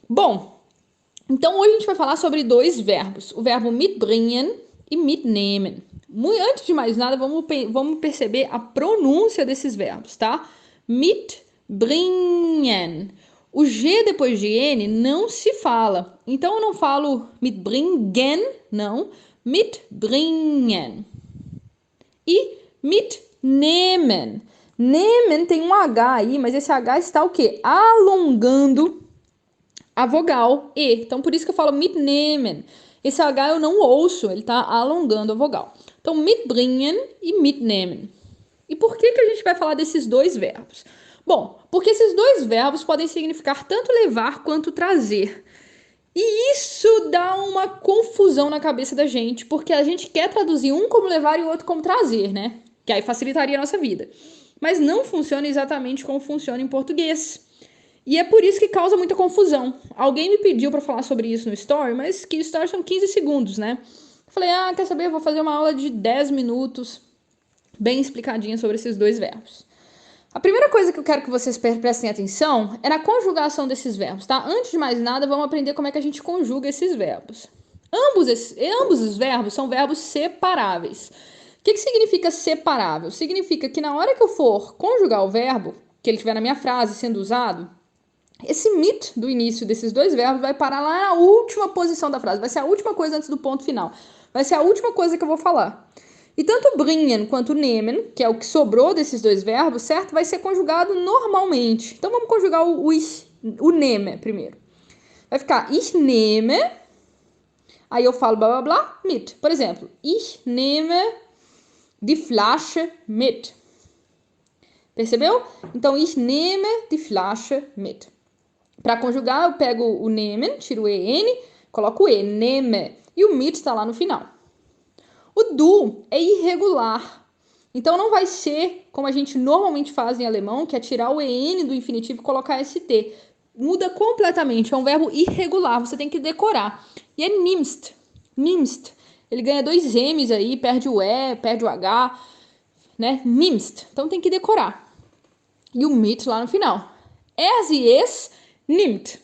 Bom, então hoje a gente vai falar sobre dois verbos, o verbo mitbringen e mitnehmen. Antes de mais nada, vamos perceber a pronúncia desses verbos, tá? Mitbringen. O G depois de N não se fala. Então eu não falo mitbringen, não. Mitbringen. E mitnehmen. Nehmen tem um H aí, mas esse H está o quê? Alongando a vogal E. Então, por isso que eu falo mitnehmen. Esse H eu não ouço, ele está alongando a vogal. Então, mitbringen e mitnehmen. E por que a gente vai falar desses dois verbos? Bom, porque esses dois verbos podem significar tanto levar quanto trazer. E isso dá uma confusão na cabeça da gente, porque a gente quer traduzir um como levar e o outro como trazer, né? Que aí facilitaria a nossa vida. Mas não funciona exatamente como funciona em português. E é por isso que causa muita confusão. Alguém me pediu para falar sobre isso no Story, mas que Story são 15 segundos, né? Falei, quer saber? Eu vou fazer uma aula de 10 minutos, bem explicadinha sobre esses dois verbos. A primeira coisa que eu quero que vocês prestem atenção é na conjugação desses verbos, tá? Antes de mais nada, vamos aprender como é que a gente conjuga esses verbos. Ambos os verbos são verbos separáveis. O que significa separável? Significa que na hora que eu for conjugar o verbo, que ele estiver na minha frase sendo usado, esse mit do início desses dois verbos vai parar lá na última posição da frase. Vai ser a última coisa antes do ponto final. Vai ser a última coisa que eu vou falar. E tanto bringen quanto nehmen, que é o que sobrou desses dois verbos, certo? Vai ser conjugado normalmente. Então vamos conjugar o nehme primeiro. Vai ficar ich nehme, aí eu falo blá blá blá, mit. Por exemplo, ich nehme die Flasche mit. Percebeu? Então, ich nehme die Flasche mit. Para conjugar, eu pego o nehmen, tiro o en, coloco o e, nehme, e o mit está lá no final. O du é irregular. Então não vai ser como a gente normalmente faz em alemão, que é tirar o en do infinitivo e colocar st. Muda completamente, é um verbo irregular, você tem que decorar. E é nimmst, nimmst. Ele ganha 2 m's aí, perde o e, perde o h, né? Nimmst. Então tem que decorar. E o mit lá no final. Sie es nimmt.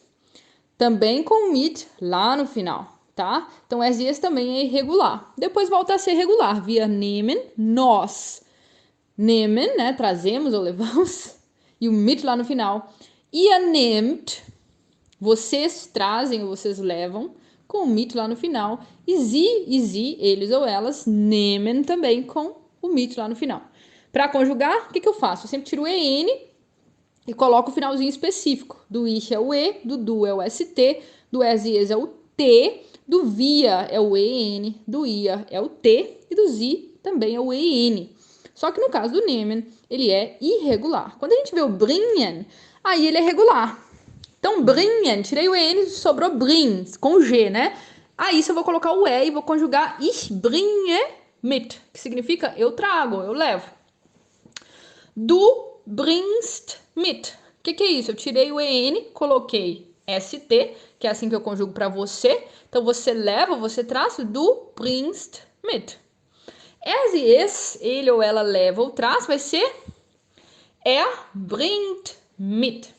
Também com mit lá no final, tá? Então, es também é irregular. Depois volta a ser regular. Wir nehmen, nós. Nehmen, né? Trazemos ou levamos. E o mit lá no final. Ihr nehmt, vocês trazem ou vocês levam, com o mit lá no final. E sie, eles ou elas, nehmen também com o mit lá no final. Para conjugar, o que eu faço? Eu sempre tiro o en e coloco o finalzinho específico. Do ich é o e, do du é o st, do es é o t, do via é o en, do ia é o t e do zi também é o en. Só que no caso do nehmen, ele é irregular. Quando a gente vê o bringen, aí ele é regular. Então, bringen, tirei o en, sobrou bring, com G, né? Aí, se eu vou colocar o e e vou conjugar ich bringe mit, que significa eu trago, eu levo. Du bringst mit. O que é isso? Eu tirei o en, coloquei st, que é assim que eu conjugo para você. Então, você leva, você traz, du bringst mit. Es, ele ou ela leva ou traz, vai ser bringt mit.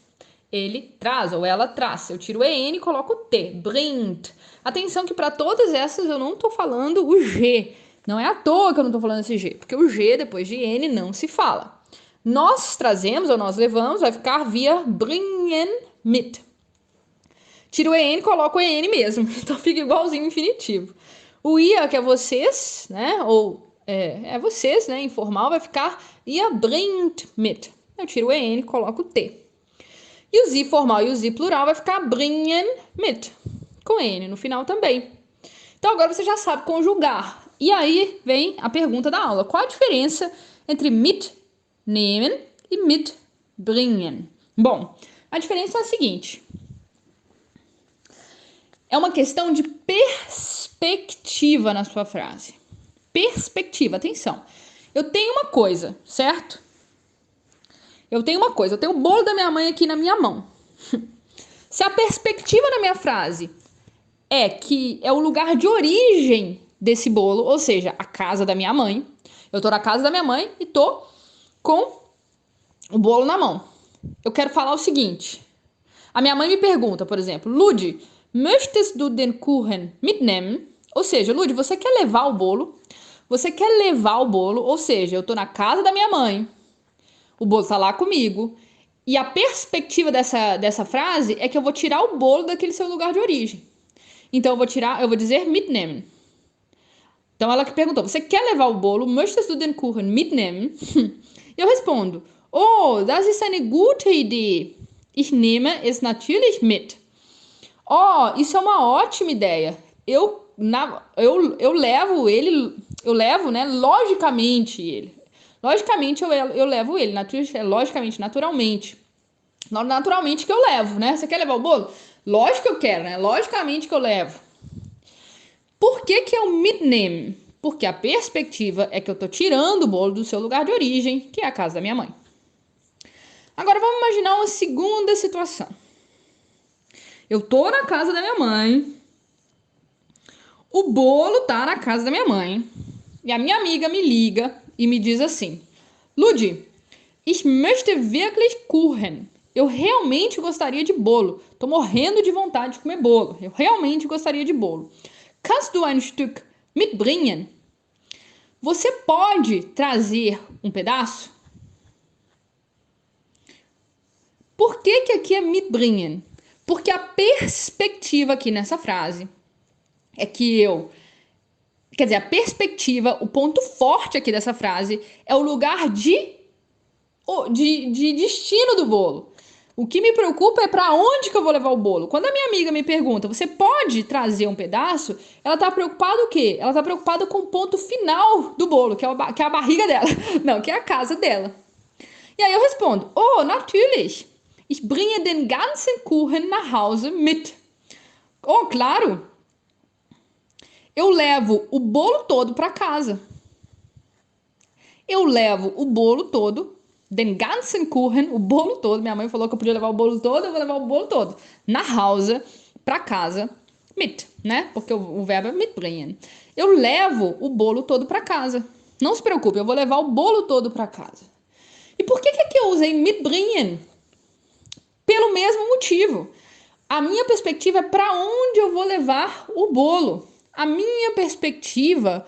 Ele traz ou ela traz. Eu tiro o en e coloco o t. Bringt. Atenção que para todas essas eu não estou falando o G. Não é à toa que eu não estou falando esse G, porque o G depois de N não se fala. Nós trazemos ou nós levamos, vai ficar via bringen mit. Tiro o en e coloco o en mesmo. Então fica igualzinho o infinitivo. O ia, que é vocês, né? Ou vocês, né? Informal, vai ficar ihr bringt mit. Eu tiro o en e coloco o t. E o zi formal e o zi plural vai ficar bringen mit. Com n no final também. Então agora você já sabe conjugar. E aí vem a pergunta da aula. Qual a diferença entre mitnehmen e mitbringen? Bom, a diferença é a seguinte. É uma questão de perspectiva na sua frase. Perspectiva, atenção. Eu tenho uma coisa, certo? Eu tenho o bolo da minha mãe aqui na minha mão. Se a perspectiva da minha frase é que é o lugar de origem desse bolo, ou seja, a casa da minha mãe, eu tô na casa da minha mãe e tô com o bolo na mão. Eu quero falar o seguinte: A minha mãe me pergunta, por exemplo, Ludi, möchtest du den Kuchen mitnehmen? Ou seja, Ludi, você quer levar o bolo? Você quer levar o bolo? Ou seja, eu tô na casa da minha mãe, o bolo tá lá comigo, e a perspectiva dessa frase é que eu vou tirar o bolo daquele seu lugar de origem. Então eu vou dizer mitnehmen. Então ela que perguntou, você quer levar o bolo? Möchtest du den Kuchen mitnehmen? E eu respondo, oh, das ist eine gute Idee. Ich nehme es natürlich mit. Oh, isso é uma ótima ideia. Eu levo ele, eu levo, né, logicamente ele. Logicamente eu levo ele, logicamente, naturalmente. Naturalmente que eu levo, né? Você quer levar o bolo? Lógico que eu quero, né? Logicamente que eu levo. Por que que é o mitnehmen? Porque a perspectiva é que eu tô tirando o bolo do seu lugar de origem, que é a casa da minha mãe. Agora vamos imaginar uma segunda situação. Eu tô na casa da minha mãe, o bolo tá na casa da minha mãe, e a minha amiga me liga e me diz assim, Ludi, ich möchte wirklich Kuchen. Eu realmente gostaria de bolo. Tô morrendo de vontade de comer bolo. Eu realmente gostaria de bolo. Kannst du ein Stück mitbringen? Você pode trazer um pedaço? Por que que aqui é mitbringen? Porque a perspectiva aqui nessa frase é que a perspectiva, o ponto forte aqui dessa frase é o lugar de destino do bolo. O que me preocupa é para onde que eu vou levar o bolo. Quando a minha amiga me pergunta, você pode trazer um pedaço? Ela tá preocupada o quê? Ela tá preocupada com o ponto final do bolo, que é a barriga dela. Não, que é a casa dela. E aí eu respondo, oh, natürlich. Ich bringe den ganzen Kuchen nach Hause mit. Oh, claro. Eu levo o bolo todo para casa. Eu levo o bolo todo, den ganzen Kuchen, o bolo todo. Minha mãe falou que eu podia levar o bolo todo, eu vou levar o bolo todo. Nach Hause, para casa, mit, né? Porque o verbo é mitbringen. Eu levo o bolo todo para casa. Não se preocupe, eu vou levar o bolo todo para casa. E por que que eu usei mitbringen? Pelo mesmo motivo. A minha perspectiva é para onde eu vou levar o bolo. A minha perspectiva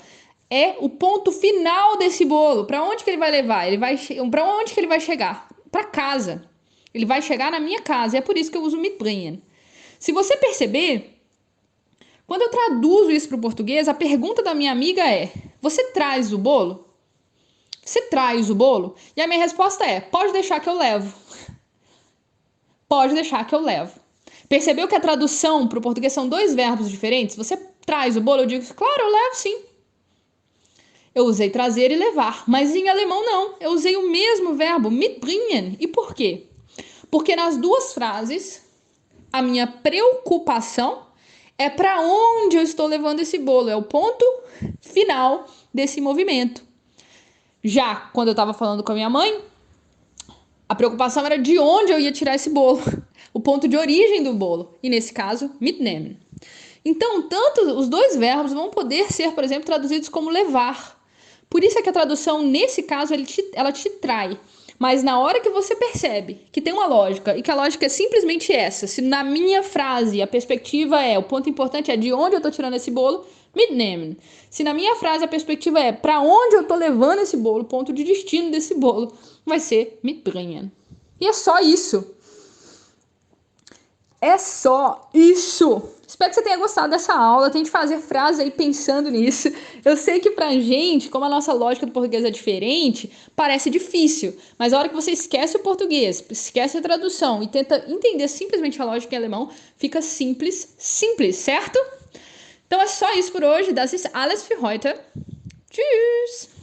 é o ponto final desse bolo. Para onde que ele vai levar? Para onde que ele vai chegar? Para casa. Ele vai chegar na minha casa. E é por isso que eu uso mitbringen. Se você perceber, quando eu traduzo isso para o português, a pergunta da minha amiga é: você traz o bolo? Você traz o bolo? E a minha resposta é: pode deixar que eu levo. Pode deixar que eu levo. Percebeu que a tradução para o português são dois verbos diferentes? Você traz o bolo? Eu digo, claro, eu levo sim. Eu usei trazer e levar, mas em alemão não. Eu usei o mesmo verbo, mitbringen. E por quê? Porque nas duas frases, a minha preocupação é para onde eu estou levando esse bolo. É o ponto final desse movimento. Já quando eu estava falando com a minha mãe, a preocupação era de onde eu ia tirar esse bolo. O ponto de origem do bolo. E nesse caso, mitnehmen. Então, tanto os dois verbos vão poder ser, por exemplo, traduzidos como levar. Por isso é que a tradução, nesse caso, ela te trai. Mas na hora que você percebe que tem uma lógica, e que a lógica é simplesmente essa, se na minha frase a perspectiva o ponto importante é de onde eu estou tirando esse bolo, mitnehmen. Se na minha frase a perspectiva é para onde eu estou levando esse bolo, o ponto de destino desse bolo, vai ser mitbringen. E é só isso. É só isso. Espero que você tenha gostado dessa aula. Tente fazer frases aí pensando nisso. Eu sei que pra gente, como a nossa lógica do português é diferente, parece difícil. Mas a hora que você esquece o português, esquece a tradução e tenta entender simplesmente a lógica em alemão, fica simples, certo? Então é só isso por hoje. Das ist alles für heute. Tschüss!